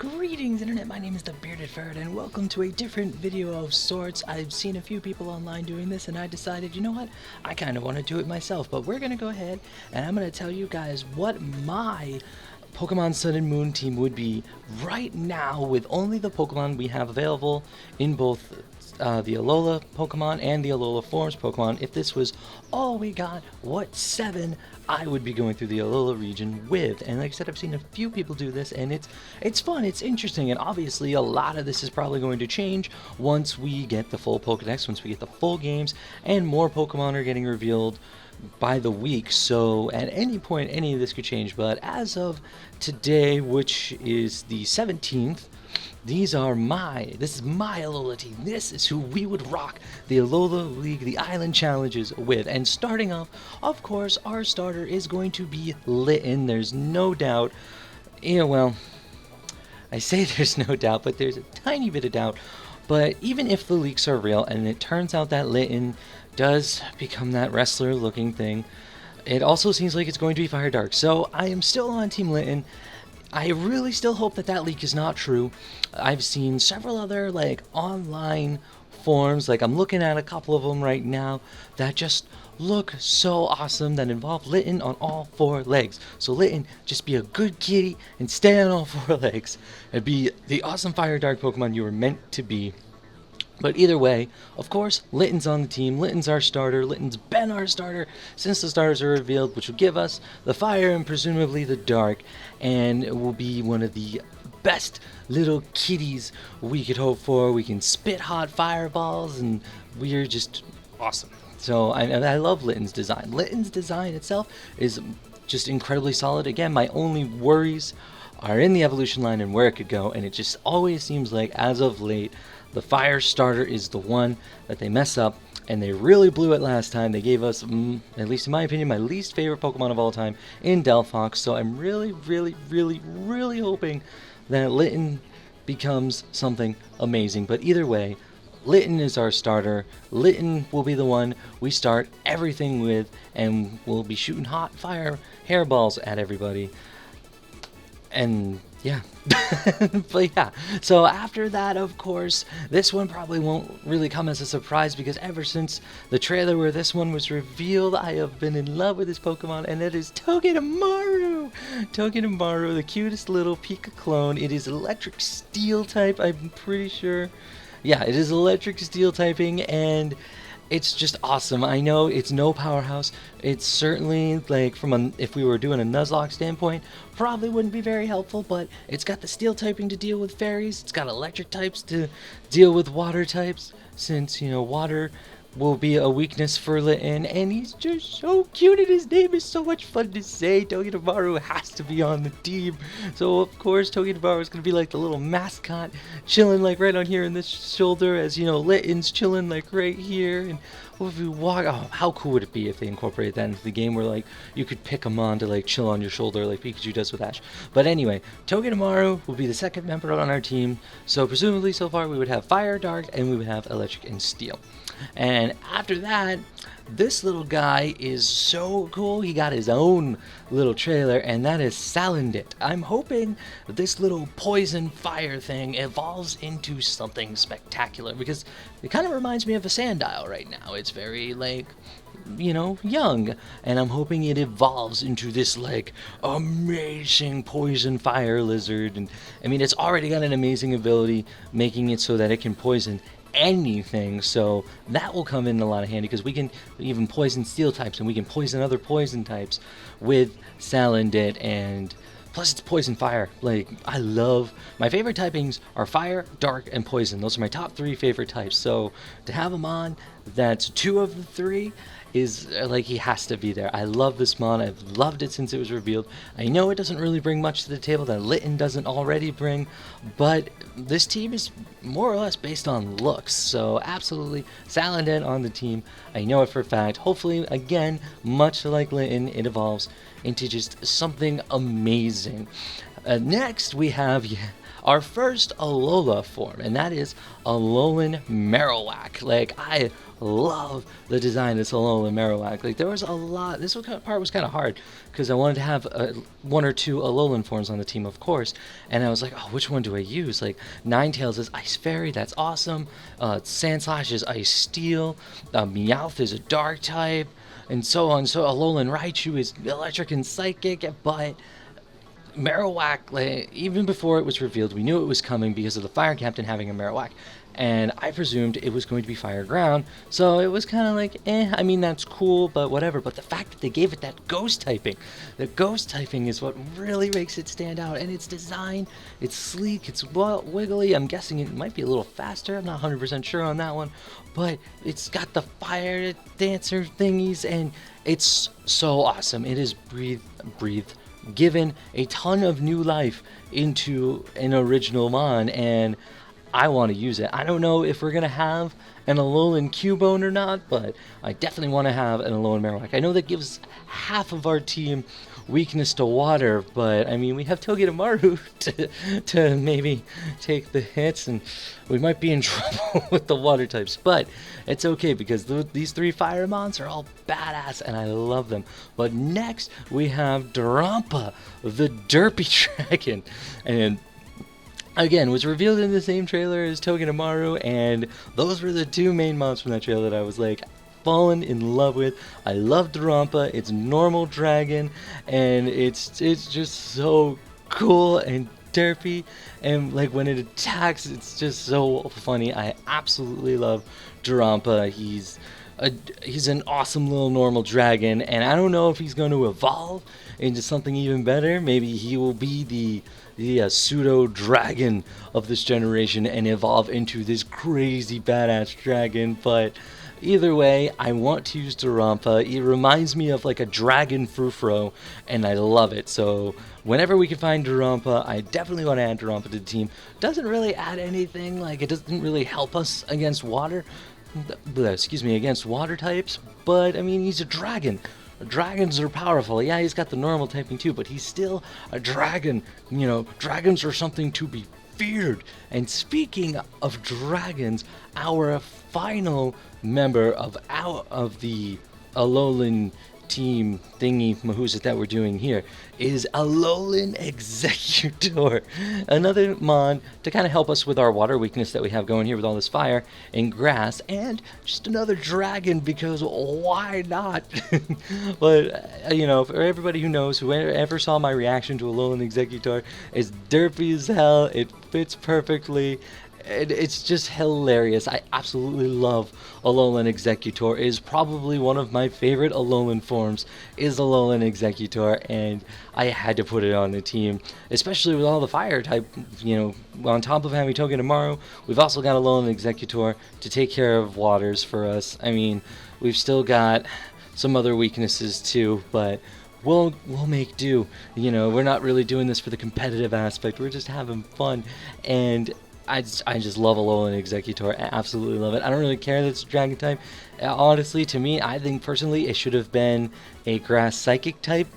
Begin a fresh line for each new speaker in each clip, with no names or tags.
Greetings Internet, my name is the Bearded Ferret and welcome to a different video of sorts. I've seen a few people online doing this and I decided, you know what, I kind of want to do it myself, but we're going to go ahead and I'm going to tell you guys what my Pokemon Sun and Moon team would be right now with only the Pokemon we have available in both the Alola Pokemon and the Alola Forms Pokemon. If this was all we got, what 7 I would be going through the Alola region with. And like I said, I've seen a few people do this and it's fun, it's interesting, and obviously a lot of this is probably going to change once we get the full Pokedex, once we get the full games, and more Pokemon are getting revealed by the week, so at any point any of this could change. But as of today, which is the 17th, this is my Alola team. This is who we would rock the Alola League, the Island Challenges with. And starting off, of course, our starter is going to be Litten. There's no doubt. Well, I say there's no doubt, but there's a tiny bit of doubt. But even if the leaks are real, and it turns out that Litten does become that wrestler-looking thing, it also seems like it's going to be Fire Dark. So I am still on Team Litten. I really still hope that leak is not true. I've seen several other online forms, I'm looking at a couple of them right now that just look so awesome, that involve Litten on all 4 legs. So Litten, just be a good kitty and stay on all 4 legs and be the awesome Fire Dark Pokemon you were meant to be. But either way, of course, Litten's on the team. Litten's our starter. Litten's been our starter since the starters are revealed, which will give us the fire and presumably the dark, and it will be one of the best little kitties we could hope for. We can spit hot fireballs, and we're just awesome. So I love Litten's design. Litten's design itself is just incredibly solid. Again, my only worries are in the evolution line and where it could go, and it just always seems like, as of late, the fire starter is the one that they mess up, and they really blew it last time. They gave us, at least in my opinion, my least favorite Pokemon of all time in Delphox. So I'm really, really, really, really hoping that Litten becomes something amazing. But either way, Litten is our starter. Litten will be the one we start everything with, and we'll be shooting hot fire hairballs at everybody. And yeah. But yeah, so after that, of course, this one probably won't really come as a surprise, because ever since the trailer where this one was revealed, I have been in love with this Pokemon, and that is Togedemaru! Togedemaru, the cutest little Pika clone. It is electric steel type, I'm pretty sure. Yeah, it is electric steel typing, and it's just awesome. I know it's no powerhouse. It's certainly, if we were doing a Nuzlocke standpoint, probably wouldn't be very helpful, but it's got the steel typing to deal with fairies. It's got electric types to deal with water types, since, water will be a weakness for Litten, and he's just so cute, and his name is so much fun to say. Togedemaru has to be on the team. So of course Togedemaru is going to be like the little mascot, chilling right on here in this shoulder, as Litten's chilling right here. And if we walk, oh, how cool would it be if they incorporated that into the game, where you could pick him on to chill on your shoulder like Pikachu does with Ash. But anyway, Togedemaru will be the second member on our team, so presumably so far we would have Fire, Dark, and we would have Electric and Steel. And after that, this little guy is so cool. He got his own little trailer, and that is Salandit. I'm hoping that this little poison fire thing evolves into something spectacular, because it kind of reminds me of a Sandile right now. It's very young, and I'm hoping it evolves into this amazing poison fire lizard. And I mean, it's already got an amazing ability, making it so that it can poison anything, so that will come in a lot of handy, because we can even poison steel types, and we can poison other poison types with Salandit, and plus it's poison fire. I love, my favorite typings are fire, dark, and poison. Those are my top 3 favorite types, so to have him on, that's 2 of the 3, is he has to be there. I love this mon. I've loved it since it was revealed. I know it doesn't really bring much to the table that Litten doesn't already bring, but this team is more or less based on looks, so absolutely Salandit on the team. I know it for a fact. Hopefully, again, much like Litten, it evolves into just something amazing. Next, we have our first Alola form, and that is Alolan Marowak. I love the design of this Alolan Marowak. Like, there was a lot. Part was kind of hard because I wanted to have one or two Alolan forms on the team, of course. And I was like, oh, which one do I use? Like, Ninetales is Ice Fairy. That's awesome. Sandslash is Ice Steel. Meowth is a Dark type. And so on. So Alolan Raichu is Electric and Psychic. But Marowak, like, even before it was revealed, we knew it was coming because of the Fire Captain having a Marowak. And I presumed it was going to be Fire Ground, so it was kind of like, I mean, that's cool, but whatever. But the fact that they gave it that ghost typing, the ghost typing is what really makes it stand out. And its design, it's sleek, it's wiggly. I'm guessing it might be a little faster. I'm not 100% sure on that one, but it's got the fire dancer thingies, and it's so awesome. It is given a ton of new life into an original Mon, and I want to use it. I don't know if we're going to have an Alolan Cubone or not, but I definitely want to have an Alolan Marowak. I know that gives half of our team weakness to water, but I mean, we have Togedemaru to maybe take the hits, and we might be in trouble with the water types, but it's okay because these three fire mons are all badass and I love them. But next we have Drampa, the Derpy Dragon, and again, was revealed in the same trailer as Togedemaru, and those were the two main mons from that trailer that I was like fallen in love with. I love Drampa. It's normal dragon, and it's just so cool and derpy, and like when it attacks, it's just so funny. I absolutely love Drampa. He's an awesome little normal dragon, and I don't know if he's going to evolve into something even better. Maybe he will be the pseudo dragon of this generation and evolve into this crazy badass dragon. But either way, I want to use Drampa. It reminds me of like a dragon Frufro, and I love it. So whenever we can find Drampa, I definitely want to add Drampa to the team. Doesn't really add anything, like it doesn't really help us against water. Against water types, but I mean, he's a dragon. Dragons are powerful. Yeah, he's got the normal typing too, but he's still a dragon. You know, dragons are something to be feared. And speaking of dragons, our final member of the Alolan team thingy mahoozit that we're doing here is Alolan Exeggutor, another mon to kind of help us with our water weakness that we have going here with all this fire and grass, and just another dragon because why not? But you know, for everybody who knows, whoever saw my reaction to Alolan Exeggutor, is derpy as hell. It fits perfectly. It's just hilarious. I absolutely love Alolan Exeggutor. It is probably one of my favorite Alolan forms, is Alolan Exeggutor, and I had to put it on the team, especially with all the fire type. You know, on top of having Togedemaru, we've also got Alolan Exeggutor to take care of waters for us. I mean, we've still got some other weaknesses too, but we'll make do. You know, we're not really doing this for the competitive aspect. We're just having fun, and I just love Alolan Exeggutor. I absolutely love it. I don't really care that it's a dragon type. Honestly, to me, I think personally it should have been a grass psychic type.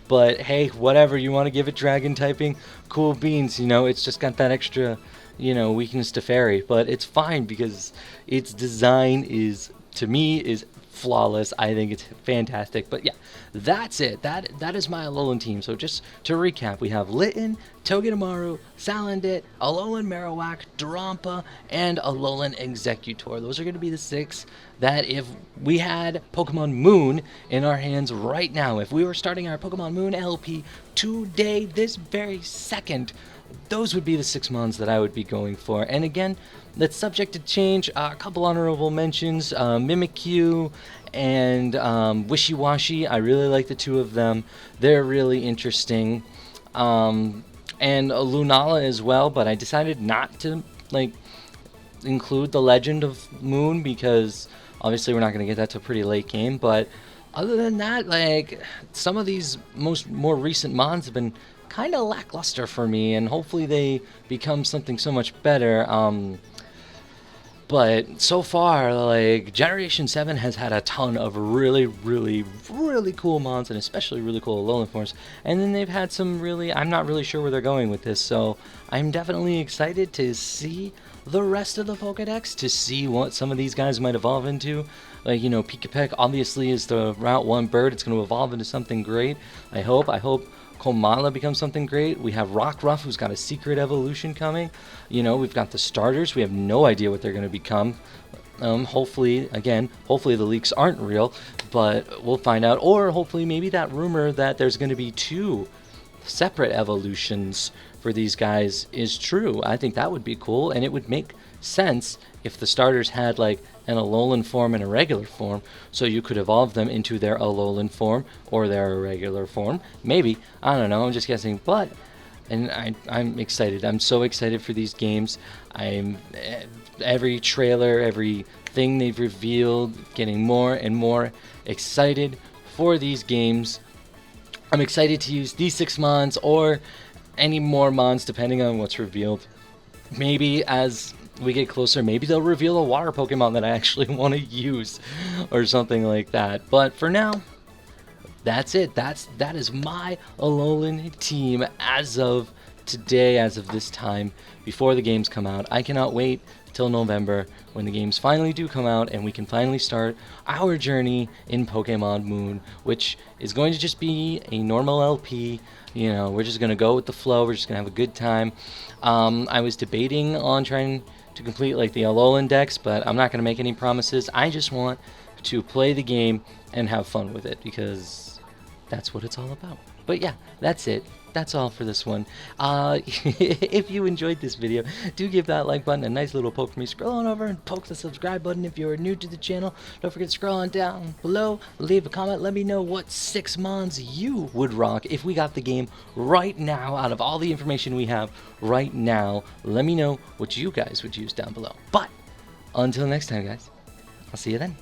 But hey, whatever, you want to give it dragon typing, cool beans. You know, it's just got that extra, you know, weakness to fairy. But it's fine because its design is, to me, is flawless. I think it's fantastic. But yeah, that's it. That is my Alolan team. So just to recap, we have Litten, Togedemaru, Salandit, Alolan Marowak, Drampa, and Alolan Exeggutor. Those are going to be the 6 that if we had Pokemon Moon in our hands right now, if we were starting our Pokemon Moon LP today, this very second, those would be the 6 mons that I would be going for. And again, that's subject to change. A couple honorable mentions, Mimikyu and Wishiwashi. I really like the 2 of them. They're really interesting. And Lunala as well, but I decided not to include the Legend of Moon because obviously we're not going to get that to a pretty late game. But other than that, like, some of these more recent mons have been kind of lackluster for me, and hopefully they become something so much better. But so far, like, Generation 7 has had a ton of really, really, really cool mons, and especially really cool Alolan forms. And then they've had some really, I'm not really sure where they're going with this, so I'm definitely excited to see the rest of the Pokedex, to see what some of these guys might evolve into. Like, you know, Pikapek obviously is the Route 1 bird. It's going to evolve into something great. I hope Komala becomes something great. We have Rockruff, who's got a secret evolution coming. You know, we've got the starters. We have no idea what they're going to become. Hopefully the leaks aren't real, but we'll find out. Or hopefully maybe that rumor that there's going to be 2 separate evolutions for these guys is true. I think that would be cool, and it would make sense if the starters had like an Alolan form and a regular form, so you could evolve them into their Alolan form or their regular form. Maybe, I don't know, I'm just guessing, but I'm excited. I'm so excited for these games. I'm every trailer, everything they've revealed, getting more and more excited for these games. I'm excited to use these 6 mons or any more mons depending on what's revealed. Maybe as we get closer, maybe they'll reveal a water Pokemon that I actually want to use or something like that. But for now, that's it. That is my Alolan team as of today, as of this time, before the games come out. I cannot wait till November when the games finally do come out and we can finally start our journey in Pokemon Moon, which is going to just be a normal LP. You know, we're just going to go with the flow. We're just going to have a good time. I was debating on trying to complete like the Alolan decks, but I'm not going to make any promises. I just want to play the game and have fun with it because that's what it's all about. But yeah, that's it. That's all for this one. If you enjoyed this video, do give that like button a nice little poke for me. Scroll on over and poke the subscribe button if you're new to the channel. Don't forget to scroll on down below, leave a comment, let me know what 6 mons you would rock if we got the game right now. Out of all the information we have right now, let me know what you guys would use down below. But until next time, guys, I'll see you then.